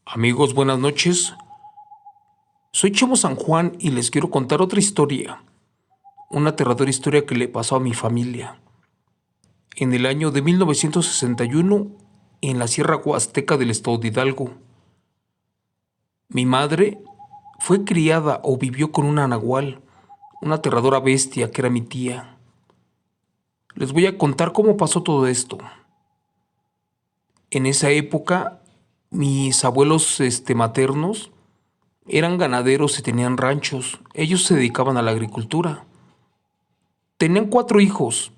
Amigos, buenas noches. Soy Chemo San Juan y les quiero contar otra historia, una aterradora historia que le pasó a mi familia. En el año de 1961, en la Sierra Huasteca del estado de Hidalgo, mi madre fue criada o vivió con una nahual, una aterradora bestia que era mi tía. Les voy a contar cómo pasó todo esto. En esa época, mis abuelos maternos eran ganaderos y tenían ranchos. Ellos se dedicaban a la agricultura. Tenían 4 hijos.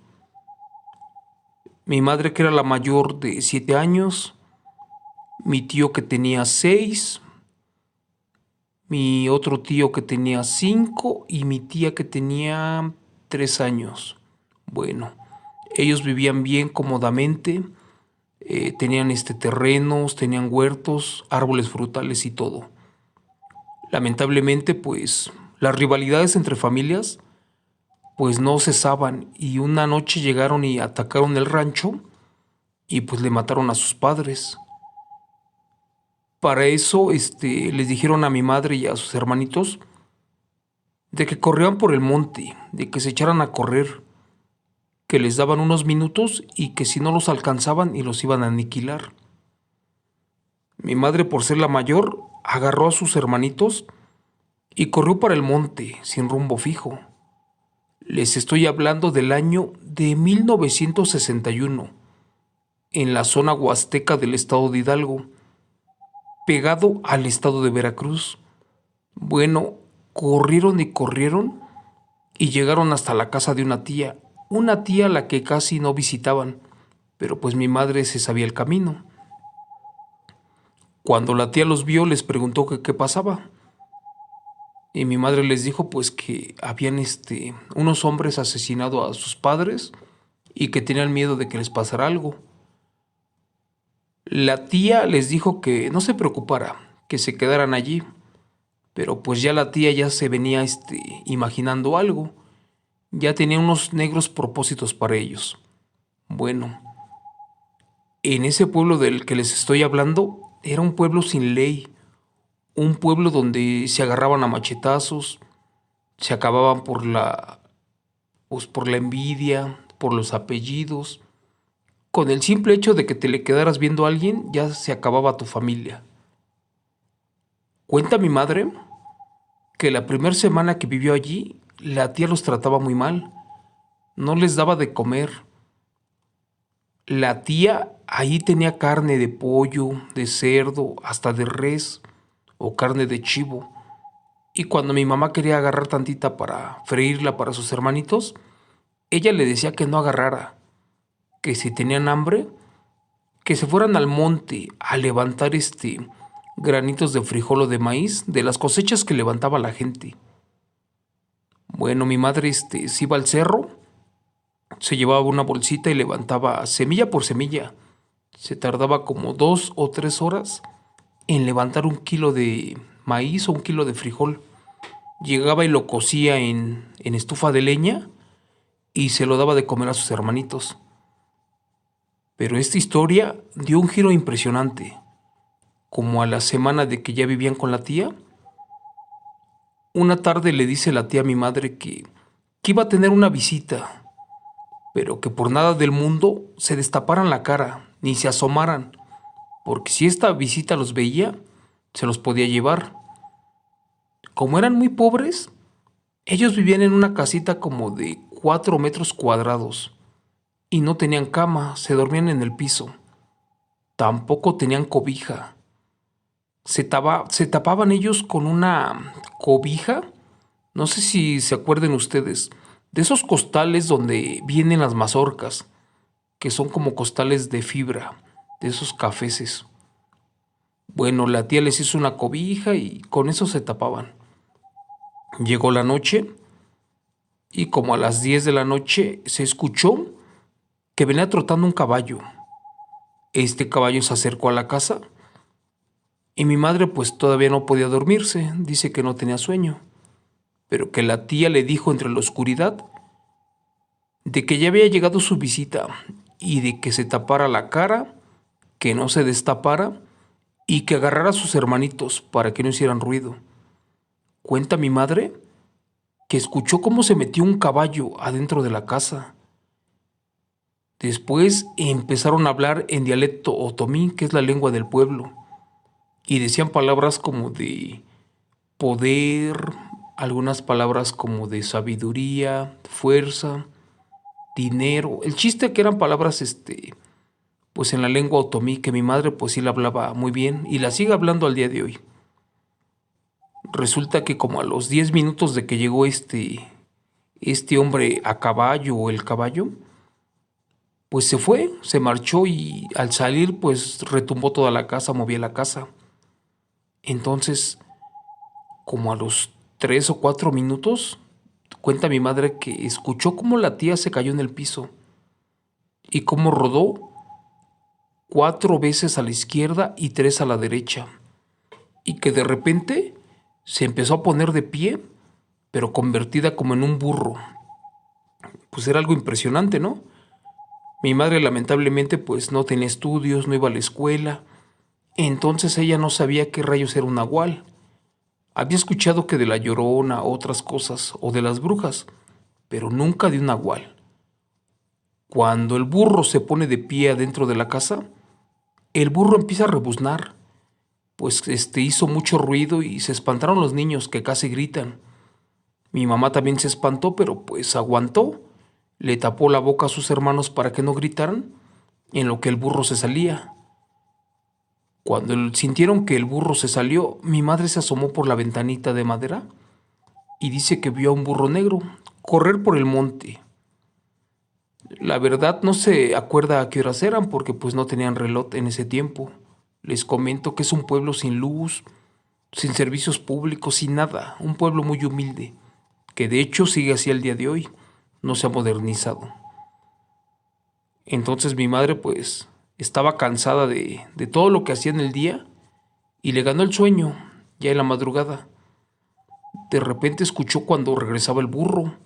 Mi madre, que era la mayor, de 7 años, mi tío, que tenía 6, mi otro tío, que tenía 5, y mi tía, que tenía 3 años. Bueno, ellos vivían bien cómodamente, tenían terrenos, tenían huertos, árboles frutales y todo. Lamentablemente, pues, las rivalidades entre familias pues no cesaban, y una noche llegaron y atacaron el rancho y pues le mataron a sus padres. Para eso les dijeron a mi madre y a sus hermanitos de que corrieran por el monte, de que se echaran a correr, que les daban unos minutos y que si no los alcanzaban y los iban a aniquilar. Mi madre, por ser la mayor, agarró a sus hermanitos y corrió para el monte sin rumbo fijo. Les estoy hablando del año de 1961, en la zona huasteca del estado de Hidalgo, pegado al estado de Veracruz. Bueno, corrieron y corrieron y llegaron hasta la casa de una tía a la que casi no visitaban, pero pues mi madre se sabía el camino. Cuando la tía los vio, les preguntó que qué pasaba. Y mi madre les dijo pues que habían unos hombres asesinado a sus padres y que tenían miedo de que les pasara algo. La tía les dijo que no se preocupara, que se quedaran allí, pero pues ya la tía ya se venía imaginando algo, ya tenía unos negros propósitos para ellos. Bueno, en ese pueblo del que les estoy hablando era un pueblo sin ley, un pueblo donde se agarraban a machetazos, se acababan por la envidia, por los apellidos. Con el simple hecho de que te le quedaras viendo a alguien, ya se acababa tu familia. Cuenta mi madre que la primera semana que vivió allí, la tía los trataba muy mal, no les daba de comer. La tía ahí tenía carne de pollo, de cerdo, hasta de res o carne de chivo. Y cuando mi mamá quería agarrar tantita para freírla para sus hermanitos, ella le decía que no agarrara, que si tenían hambre, que se fueran al monte a levantar granitos de frijol o de maíz de las cosechas que levantaba la gente. Bueno, mi madre se iba al cerro, se llevaba una bolsita y levantaba semilla por semilla. Se tardaba como 2 o 3 horas en levantar 1 kilo de maíz o 1 kilo de frijol. Llegaba y lo cocía en estufa de leña y se lo daba de comer a sus hermanitos. Pero esta historia dio un giro impresionante. Como a la semana de que ya vivían con la tía, una tarde le dice la tía a mi madre que iba a tener una visita, pero que por nada del mundo se destaparan la cara ni se asomaran, porque si esta visita los veía, se los podía llevar. Como eran muy pobres, ellos vivían en una casita como de 4 metros cuadrados y no tenían cama, se dormían en el piso. Tampoco tenían cobija. Se tapaban ellos con una cobija. No sé si se acuerden ustedes de esos costales donde vienen las mazorcas, que son como costales de fibra, de esos cafeses. Bueno, la tía les hizo una cobija y con eso se tapaban. Llegó la noche y como a las 10 de la noche se escuchó que venía trotando un caballo. Este caballo se acercó a la casa y mi madre pues todavía no podía dormirse, dice que no tenía sueño, pero que la tía le dijo entre la oscuridad de que ya había llegado su visita y de que se tapara la cara, que no se destapara y que agarrara a sus hermanitos para que no hicieran ruido. Cuenta mi madre que escuchó cómo se metió un caballo adentro de la casa. Después empezaron a hablar en dialecto otomí, que es la lengua del pueblo, y decían palabras como de poder, algunas palabras como de sabiduría, fuerza, dinero. El chiste que eran palabras, pues en la lengua otomí, que mi madre pues sí la hablaba muy bien y la sigue hablando al día de hoy. Resulta que como a los 10 minutos de que llegó este hombre a caballo o el caballo, pues se fue, se marchó y al salir pues retumbó toda la casa, movía la casa. Entonces, como a los 3 o 4 minutos, cuenta mi madre que escuchó cómo la tía se cayó en el piso y cómo rodó 4 veces a la izquierda y 3 a la derecha, y que de repente se empezó a poner de pie, pero convertida como en un burro. Pues era algo impresionante, ¿no? Mi madre lamentablemente pues no tenía estudios, no iba a la escuela, entonces ella no sabía qué rayos era un nahual. Había escuchado que de la Llorona, otras cosas, o de las brujas, pero nunca de un nahual. Cuando el burro se pone de pie adentro de la casa, el burro empieza a rebuznar, pues hizo mucho ruido y se espantaron los niños que casi gritan. Mi mamá también se espantó, pero pues aguantó, le tapó la boca a sus hermanos para que no gritaran, en lo que el burro se salía. Cuando sintieron que el burro se salió, mi madre se asomó por la ventanita de madera y dice que vio a un burro negro correr por el monte. La verdad no se acuerda a qué horas eran porque pues no tenían reloj en ese tiempo. Les comento que es un pueblo sin luz, sin servicios públicos, sin nada, un pueblo muy humilde, que de hecho sigue así al día de hoy, no se ha modernizado. Entonces mi madre pues estaba cansada de todo lo que hacía en el día y le ganó el sueño, ya en la madrugada. De repente escuchó cuando regresaba el burro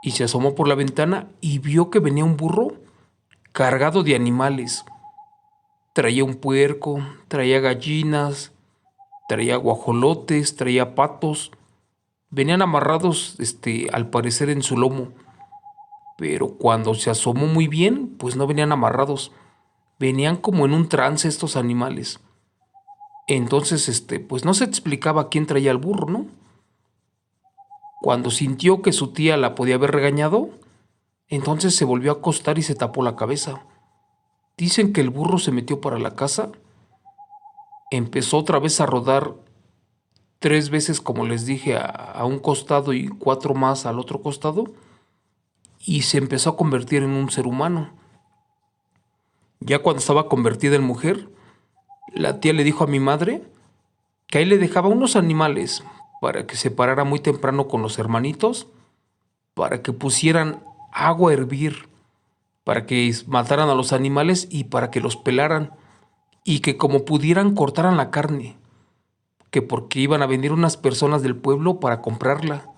y se asomó por la ventana y vio que venía un burro cargado de animales. Traía un puerco, traía gallinas, traía guajolotes, traía patos. Venían amarrados, al parecer en su lomo. Pero cuando se asomó muy bien, pues no venían amarrados. Venían como en un trance estos animales. Entonces, pues no se explicaba quién traía el burro, ¿no? Cuando sintió que su tía la podía haber regañado, entonces se volvió a acostar y se tapó la cabeza. Dicen que el burro se metió para la casa, empezó otra vez a rodar 3 veces, como les dije, a un costado y 4 más al otro costado, y se empezó a convertir en un ser humano. Ya cuando estaba convertida en mujer, la tía le dijo a mi madre que ahí le dejaba unos animales para que se parara muy temprano con los hermanitos, para que pusieran agua a hervir, para que mataran a los animales y para que los pelaran, y que como pudieran cortaran la carne, que porque iban a venir unas personas del pueblo para comprarla,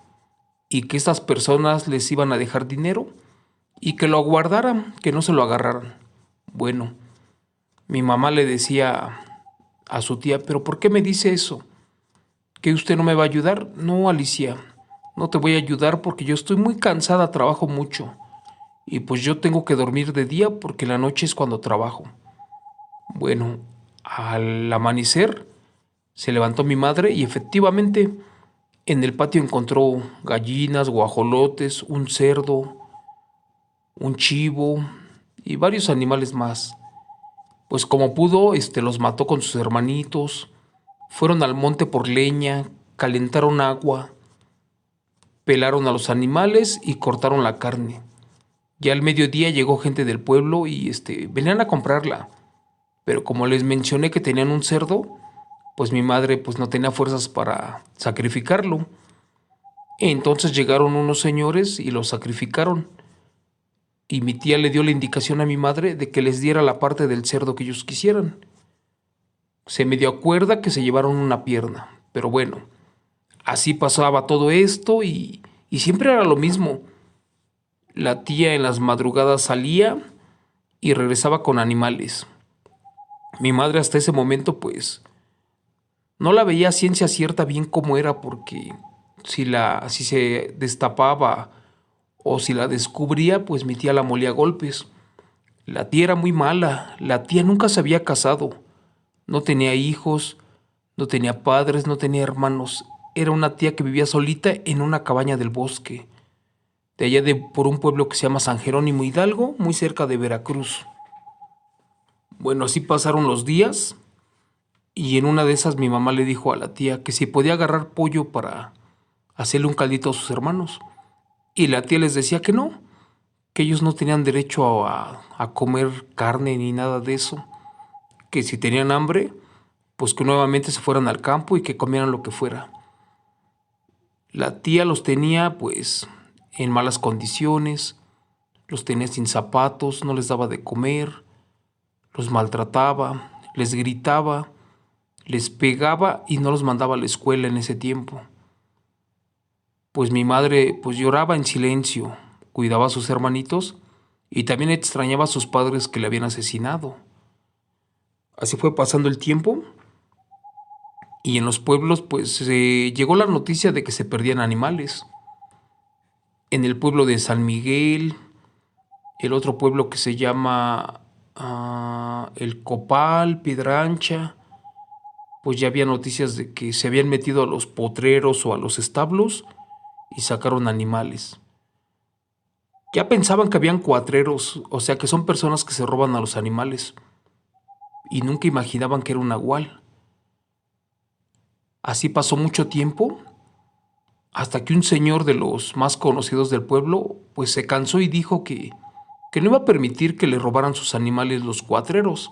y que estas personas les iban a dejar dinero, y que lo guardaran, que no se lo agarraran. Bueno, mi mamá le decía a su tía, ¿pero por qué me dice eso? ¿Que usted no me va a ayudar? No, Alicia, no te voy a ayudar porque yo estoy muy cansada, trabajo mucho. Y pues yo tengo que dormir de día porque la noche es cuando trabajo. Bueno, al amanecer se levantó mi madre y efectivamente en el patio encontró gallinas, guajolotes, un cerdo, un chivo y varios animales más. Pues como pudo, los mató con sus hermanitos, fueron al monte por leña, calentaron agua, pelaron a los animales y cortaron la carne. Ya al mediodía llegó gente del pueblo y venían a comprarla. Pero como les mencioné que tenían un cerdo, pues mi madre pues no tenía fuerzas para sacrificarlo. Entonces llegaron unos señores y lo sacrificaron. Y mi tía le dio la indicación a mi madre de que les diera la parte del cerdo que ellos quisieran. Se me dio acuerda que se llevaron una pierna. Pero bueno, así pasaba todo esto y siempre era lo mismo. La tía en las madrugadas salía y regresaba con animales. Mi madre hasta ese momento pues no la veía a ciencia cierta bien cómo era porque si se destapaba o si la descubría, pues mi tía la molía a golpes. La tía era muy mala, la tía nunca se había casado, no tenía hijos, no tenía padres, no tenía hermanos. Era una tía que vivía solita en una cabaña del bosque, de allá por un pueblo que se llama San Jerónimo Hidalgo, muy cerca de Veracruz. Bueno, así pasaron los días y en una de esas mi mamá le dijo a la tía que si podía agarrar pollo para hacerle un caldito a sus hermanos. Y la tía les decía que ellos no tenían derecho a comer carne ni nada de eso, que si tenían hambre, pues que nuevamente se fueran al campo y que comieran lo que fuera. La tía los tenía pues en malas condiciones, los tenía sin zapatos, no les daba de comer, los maltrataba, les gritaba, les pegaba y no los mandaba a la escuela en ese tiempo. Pues mi madre pues lloraba en silencio, cuidaba a sus hermanitos y también extrañaba a sus padres que le habían asesinado. Así fue pasando el tiempo y en los pueblos pues llegó la noticia de que se perdían animales. En el pueblo de San Miguel, el otro pueblo que se llama El Copal, Piedra Ancha, pues ya había noticias de que se habían metido a los potreros o a los establos y sacaron animales. Ya pensaban que habían cuatreros, o sea que son personas que se roban a los animales, y nunca imaginaban que era un nahual. Así pasó mucho tiempo, hasta que un señor de los más conocidos del pueblo, pues se cansó y dijo que no iba a permitir que le robaran sus animales los cuatreros,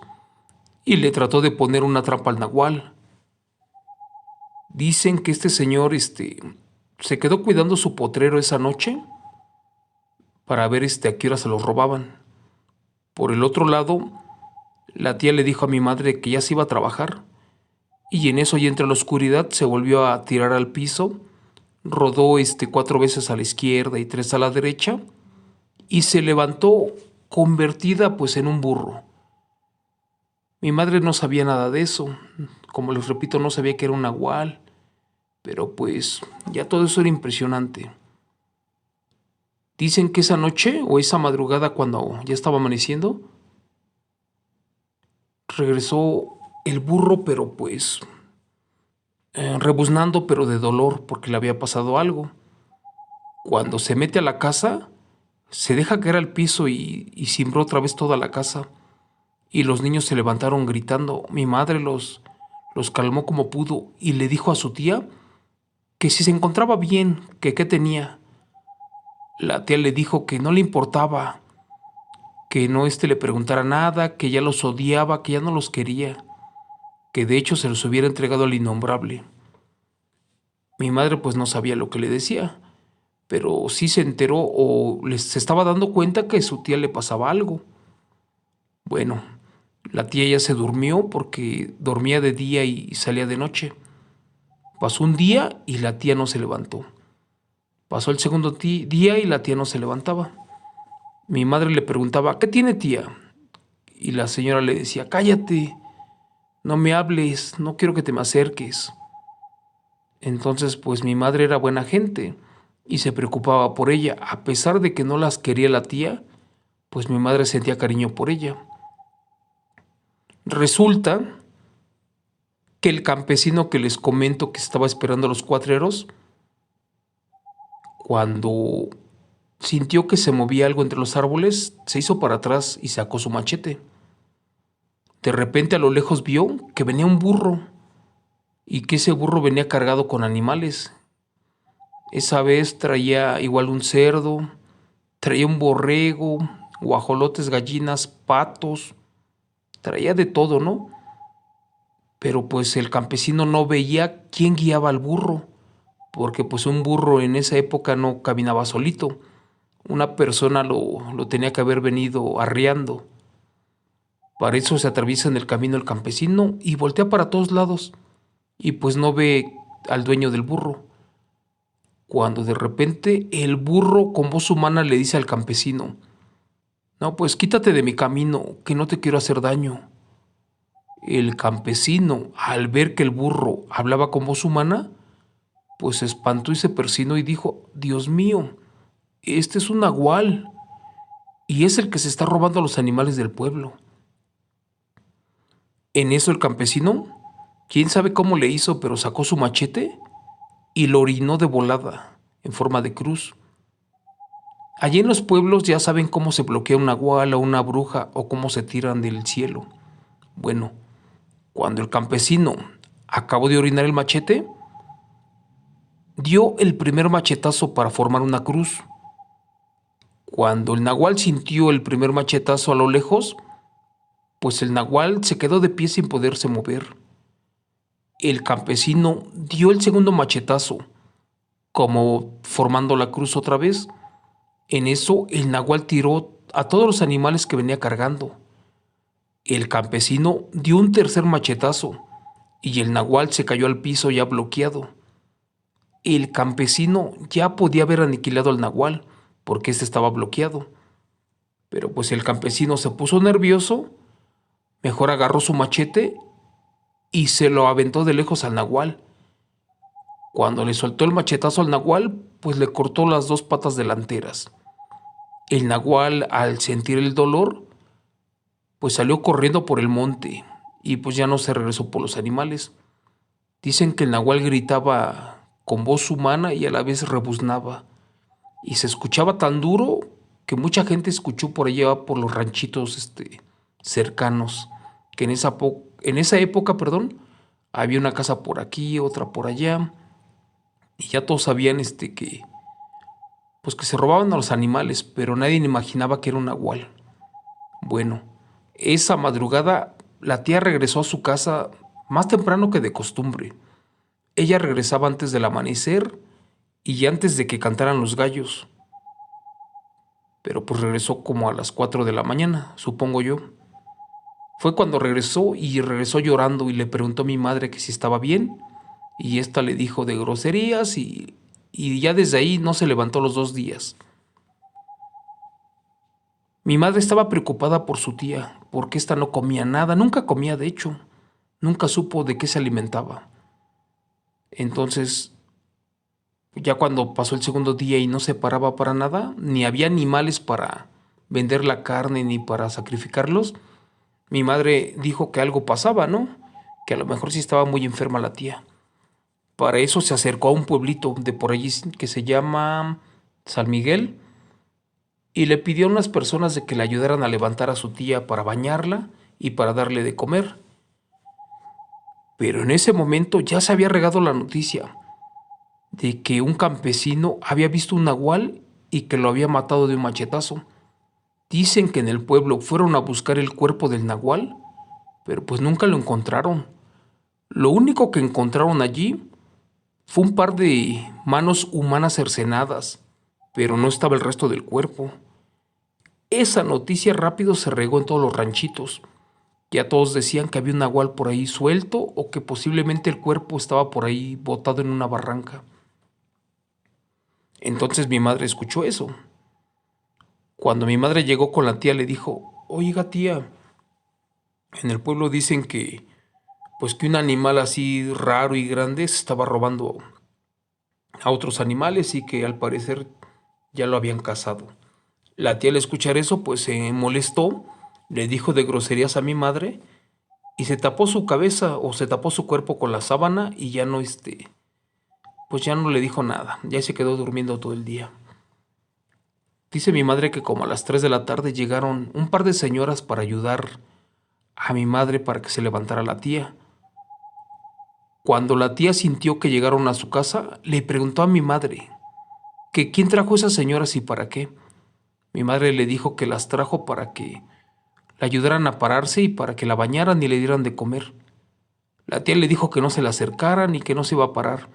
y le trató de poner una trampa al nahual. Dicen que este señor, se quedó cuidando su potrero esa noche para ver a qué hora se los robaban. Por el otro lado, la tía le dijo a mi madre que ya se iba a trabajar, y en eso y entre la oscuridad se volvió a tirar al piso, rodó 4 veces a la izquierda y 3 a la derecha, y se levantó convertida pues en un burro. Mi madre no sabía nada de eso, como les repito, no sabía que era un nahual, pero pues ya todo eso era impresionante. Dicen que esa noche o esa madrugada cuando ya estaba amaneciendo, regresó el burro, pero pues rebuznando, pero de dolor porque le había pasado algo. Cuando se mete a la casa, se deja caer al piso y cimbró otra vez toda la casa. Y los niños se levantaron gritando. Mi madre los calmó como pudo y le dijo a su tía que si se encontraba bien, que qué tenía. La tía le dijo que no le importaba, que no le preguntara nada, que ya los odiaba, que ya no los quería, que de hecho se los hubiera entregado al innombrable. Mi madre pues no sabía lo que le decía, pero sí se enteró o se estaba dando cuenta que a su tía le pasaba algo. Bueno, la tía ya se durmió porque dormía de día y salía de noche. Pasó un día y la tía no se levantó. Pasó el segundo día y la tía no se levantaba. Mi madre le preguntaba, ¿qué tiene, tía? Y la señora le decía, cállate, no me hables, no quiero que te me acerques. Entonces, pues mi madre era buena gente y se preocupaba por ella. A pesar de que no las quería la tía, pues mi madre sentía cariño por ella. Resulta que el campesino que les comento que estaba esperando a los cuatreros, cuando sintió que se movía algo entre los árboles, se hizo para atrás y sacó su machete. De repente a lo lejos vio que venía un burro y que ese burro venía cargado con animales. Esa vez traía igual un cerdo, traía un borrego, guajolotes, gallinas, patos, traía de todo, ¿no? Pero pues el campesino no veía quién guiaba al burro, porque pues un burro en esa época no caminaba solito. Una persona lo tenía que haber venido arriando. Para eso se atraviesa en el camino el campesino y voltea para todos lados y pues no ve al dueño del burro. Cuando de repente el burro con voz humana le dice al campesino, no, pues quítate de mi camino, que no te quiero hacer daño. El campesino, al ver que el burro hablaba con voz humana, pues se espantó y se persinó y dijo: Dios mío, este es un nahual y es el que se está robando a los animales del pueblo. En eso el campesino, quién sabe cómo le hizo, pero sacó su machete y lo orinó de volada, en forma de cruz. Allí en los pueblos ya saben cómo se bloquea un nahual o una bruja o cómo se tiran del cielo. Bueno, cuando el campesino acabó de orinar el machete, dio el primer machetazo para formar una cruz. Cuando el nahual sintió el primer machetazo a lo lejos, pues el nahual se quedó de pie sin poderse mover. El campesino dio el segundo machetazo, como formando la cruz otra vez. En eso el nahual tiró a todos los animales que venía cargando. El campesino dio un tercer machetazo y el nahual se cayó al piso ya bloqueado. El campesino ya podía haber aniquilado al nahual porque éste estaba bloqueado. Pero pues el campesino se puso nervioso, mejor agarró su machete y se lo aventó de lejos al nahual. Cuando le soltó el machetazo al nahual, pues le cortó las dos patas delanteras. El nahual, al sentir el dolor, pues salió corriendo por el monte y pues ya no se regresó por los animales. Dicen que el nahual gritaba con voz humana y a la vez rebuznaba, y se escuchaba tan duro que mucha gente escuchó por allá por los ranchitos cercanos, que en esa época, había una casa por aquí, otra por allá, y ya todos sabían que se robaban a los animales, pero nadie imaginaba que era un nahual. Bueno, esa madrugada la tía regresó a su casa más temprano que de costumbre. Ella regresaba antes del amanecer y antes de que cantaran los gallos, pero pues regresó como a las 4 de la mañana, supongo yo. Fue cuando regresó y regresó llorando y le preguntó a mi madre que si estaba bien, y ésta le dijo de groserías y ya desde ahí no se levantó los 2 días. Mi madre estaba preocupada por su tía, porque ésta no comía nada, nunca comía de hecho, nunca supo de qué se alimentaba. Entonces, ya cuando pasó el segundo día y no se paraba para nada, ni había animales para vender la carne ni para sacrificarlos, mi madre dijo que algo pasaba, ¿no? Que a lo mejor sí estaba muy enferma la tía. Para eso se acercó a un pueblito de por allí que se llama San Miguel y le pidió a unas personas de que le ayudaran a levantar a su tía para bañarla y para darle de comer. Pero en ese momento ya se había regado la noticia de que un campesino había visto un nahual y que lo había matado de un machetazo. Dicen que en el pueblo fueron a buscar el cuerpo del nahual, pero pues nunca lo encontraron. Lo único que encontraron allí fue un par de manos humanas cercenadas, pero no estaba el resto del cuerpo. Esa noticia rápido se regó en todos los ranchitos. Ya todos decían que había un nahual por ahí suelto o que posiblemente el cuerpo estaba por ahí botado en una barranca. Entonces mi madre escuchó eso. Cuando mi madre llegó con la tía le dijo: oiga tía, en el pueblo dicen que un animal así raro y grande se estaba robando a otros animales y que al parecer ya lo habían cazado. La tía al escuchar eso pues se molestó, le dijo de groserías a mi madre y se tapó su cabeza o se tapó su cuerpo con la sábana y ya no pues ya no le dijo nada, ya se quedó durmiendo todo el día. Dice mi madre que como a las 3 de la tarde llegaron un par de señoras para ayudar a mi madre para que se levantara la tía. Cuando la tía sintió que llegaron a su casa, le preguntó a mi madre que quién trajo esas señoras y para qué. Mi madre le dijo que las trajo para que la ayudaran a pararse y para que la bañaran y le dieran de comer. La tía le dijo que no se le acercaran y que no se iba a parar.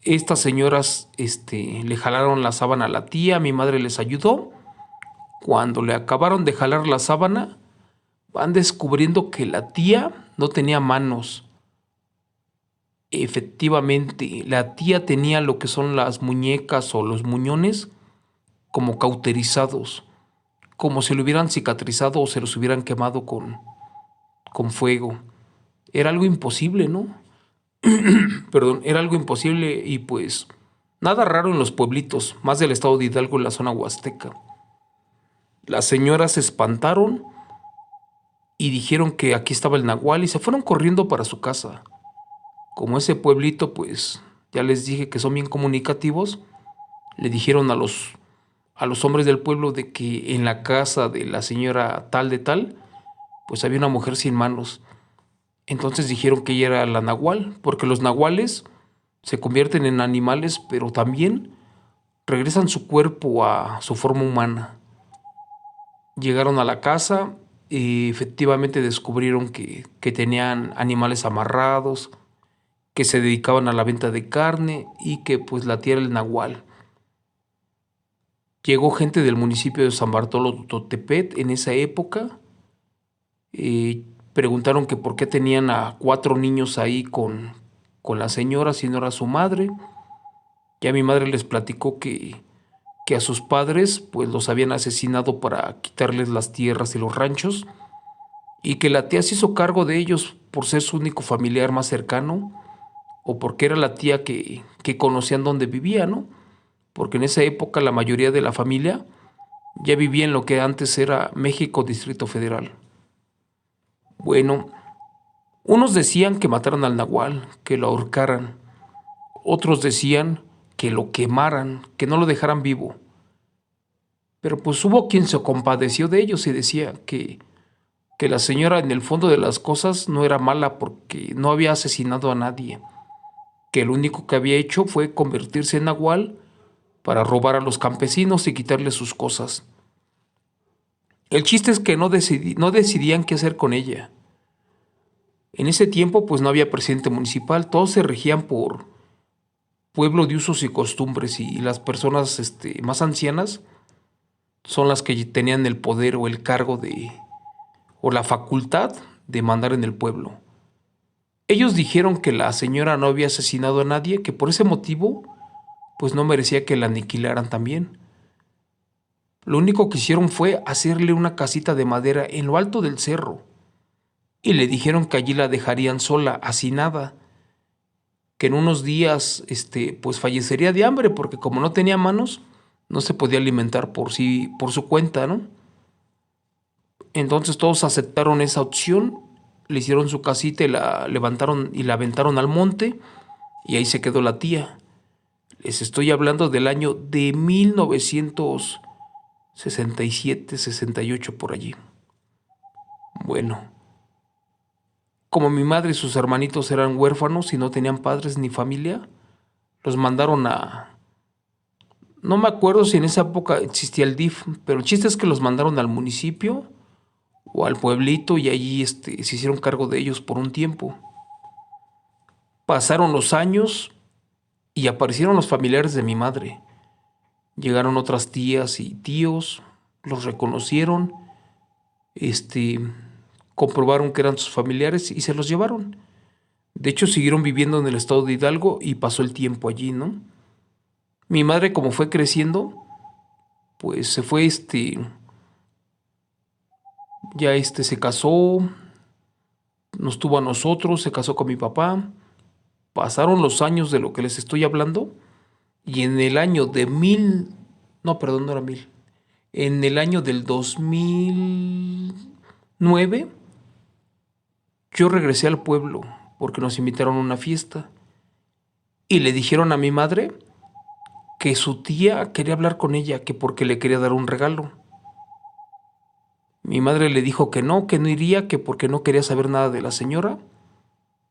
Estas señoras le jalaron la sábana a la tía, mi madre les ayudó. Cuando le acabaron de jalar la sábana, van descubriendo que la tía no tenía manos. Efectivamente, la tía tenía lo que son las muñecas o los muñones como cauterizados, como si lo hubieran cicatrizado o se los hubieran quemado con fuego. era algo imposible, ¿no? Perdón, era algo imposible y pues nada raro en los pueblitos, más del estado de Hidalgo en la zona huasteca. Las señoras se espantaron y dijeron que aquí estaba el nahual y se fueron corriendo para su casa. Como ese pueblito, pues ya les dije que son bien comunicativos, le dijeron a los hombres del pueblo de que en la casa de la señora tal de tal, pues había una mujer sin manos. Entonces dijeron que ella era la nahual, porque los nahuales se convierten en animales, pero también regresan su cuerpo a su forma humana. Llegaron a la casa y efectivamente descubrieron que tenían animales amarrados, que se dedicaban a la venta de carne y que pues la tía era el nahual. Llegó gente del municipio de San Bartolo Totepet en esa época. Preguntaron que por qué tenían a 4 niños ahí con la señora si no era su madre. Ya mi madre les platicó que a sus padres pues los habían asesinado para quitarles las tierras y los ranchos y que la tía se hizo cargo de ellos por ser su único familiar más cercano o porque era la tía que conocían dónde vivía, ¿no? Porque en esa época la mayoría de la familia ya vivía en lo que antes era México Distrito Federal. Bueno, unos decían que mataran al nahual, que lo ahorcaran, otros decían que lo quemaran, que no lo dejaran vivo. Pero pues hubo quien se compadeció de ellos y decía que la señora en el fondo de las cosas no era mala porque no había asesinado a nadie, que lo único que había hecho fue convertirse en nahual para robar a los campesinos y quitarles sus cosas. El chiste es que no decidían qué hacer con ella. En ese tiempo pues no había presidente municipal, todos se regían por pueblo de usos y costumbres y las personas más ancianas son las que tenían el poder o el cargo o la facultad de mandar en el pueblo. Ellos dijeron que la señora no había asesinado a nadie, que por ese motivo pues no merecía que la aniquilaran también. Lo único que hicieron fue hacerle una casita de madera en lo alto del cerro y le dijeron que allí la dejarían sola, hacinada, que en unos días pues fallecería de hambre porque como no tenía manos, no se podía alimentar por su cuenta, ¿no? Entonces todos aceptaron esa opción, le hicieron su casita y la levantaron y la aventaron al monte y ahí se quedó la tía. Les estoy hablando del año de 1967, 68 por allí. Bueno, como mi madre y sus hermanitos eran huérfanos y no tenían padres ni familia, los mandaron a... No me acuerdo si en esa época existía el DIF, pero el chiste es que los mandaron al municipio o al pueblito y allí se hicieron cargo de ellos por un tiempo. Pasaron los años y aparecieron los familiares de mi madre. Llegaron otras tías y tíos, los reconocieron, este, comprobaron que eran sus familiares y se los llevaron. De hecho, siguieron viviendo en el estado de Hidalgo y pasó el tiempo allí, ¿no? Mi madre, como fue creciendo, pues se fue, ya se casó, nos tuvo a nosotros, se casó con mi papá. Pasaron los años de lo que les estoy hablando y en el año de no, perdón, no era 1000, en el año del 2009 yo regresé al pueblo porque nos invitaron a una fiesta y le dijeron a mi madre que su tía quería hablar con ella, que porque le quería dar un regalo. Mi madre le dijo que no iría, que porque no quería saber nada de la señora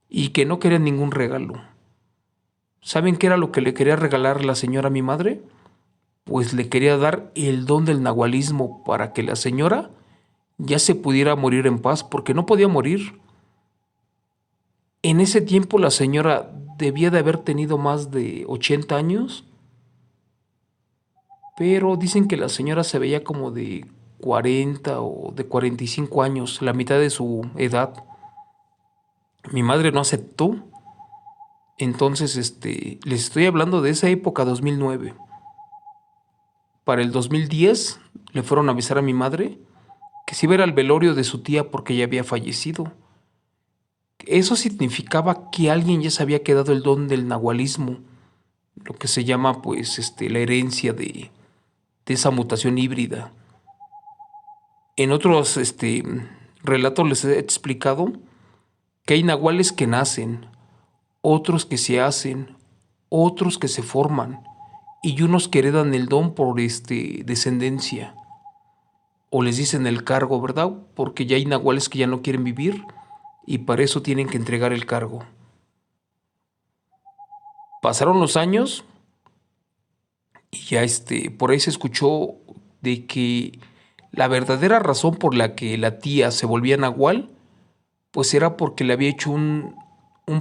y que no quería ningún regalo. ¿Saben qué era lo que le quería regalar la señora a mi madre? Pues le quería dar el don del nahualismo para que la señora ya se pudiera morir en paz, porque no podía morir. En ese tiempo la señora debía de haber tenido más de 80 años, pero dicen que la señora se veía como de 40 o de 45 años, la mitad de su edad. Mi madre no aceptó, entonces les estoy hablando de esa época, 2009. Para el 2010 le fueron a avisar a mi madre que se iba a ir al velorio de su tía porque ya había fallecido, Eso significaba que alguien ya se había quedado el don del nahualismo, lo que se llama pues la herencia de esa mutación híbrida. En otros relatos les he explicado que hay nahuales que nacen, otros que se hacen, otros que se forman y unos que heredan el don por descendencia o les dicen el cargo, ¿verdad? Porque ya hay nahuales que ya no quieren vivir y para eso tienen que entregar el cargo. Pasaron los años y ya por ahí se escuchó de que la verdadera razón por la que la tía se volvía nahual, pues era porque le había hecho un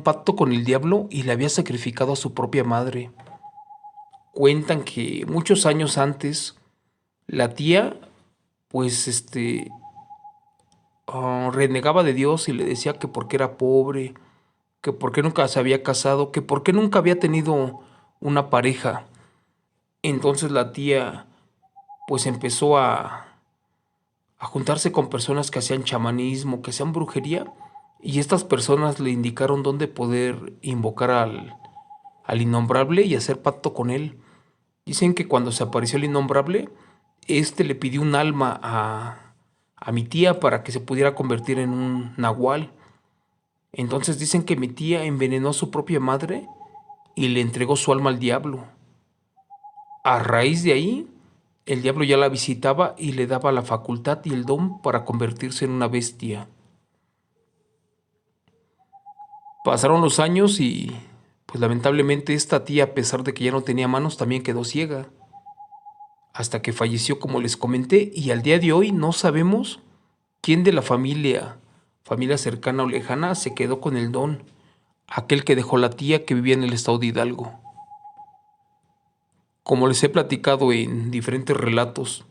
pacto con el diablo y le había sacrificado a su propia madre. Cuentan que muchos años antes, la tía, pues renegaba de Dios y le decía que porque era pobre, que porque nunca se había casado, que porque nunca había tenido una pareja. Entonces la tía pues empezó a juntarse con personas que hacían chamanismo, que hacían brujería, y estas personas le indicaron dónde poder invocar al innombrable y hacer pacto con él. Dicen que cuando se apareció el innombrable, le pidió un alma a mi tía para que se pudiera convertir en un nahual. Entonces dicen que mi tía envenenó a su propia madre y le entregó su alma al diablo. A raíz de ahí, el diablo ya la visitaba y le daba la facultad y el don para convertirse en una bestia. Pasaron los años y, pues lamentablemente, esta tía, a pesar de que ya no tenía manos, también quedó ciega. Hasta que falleció, como les comenté, y al día de hoy no sabemos quién de la familia cercana o lejana, se quedó con el don, aquel que dejó la tía que vivía en el estado de Hidalgo. Como les he platicado en diferentes relatos,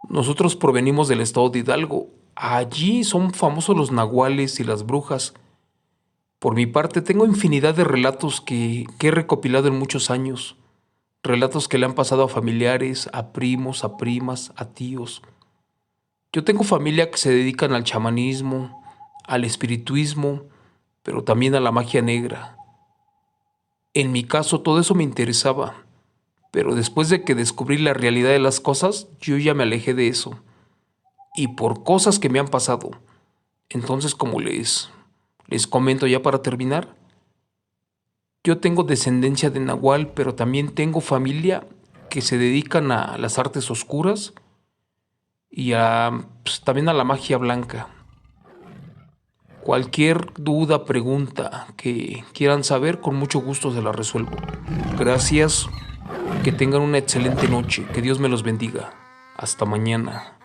nosotros provenimos del estado de Hidalgo. Allí son famosos los nahuales y las brujas. Por mi parte, tengo infinidad de relatos que he recopilado en muchos años. Relatos que le han pasado a familiares, a primos, a primas, a tíos. Yo tengo familia que se dedican al chamanismo, al espirituismo, pero también a la magia negra. En mi caso, todo eso me interesaba, pero después de que descubrí la realidad de las cosas, yo ya me alejé de eso. Y por cosas que me han pasado. Entonces, como les comento ya para terminar, yo tengo descendencia de nahual, pero también tengo familia que se dedican a las artes oscuras y pues, también a la magia blanca. Cualquier duda, pregunta que quieran saber, con mucho gusto se la resuelvo. Gracias, que tengan una excelente noche, que Dios me los bendiga. Hasta mañana.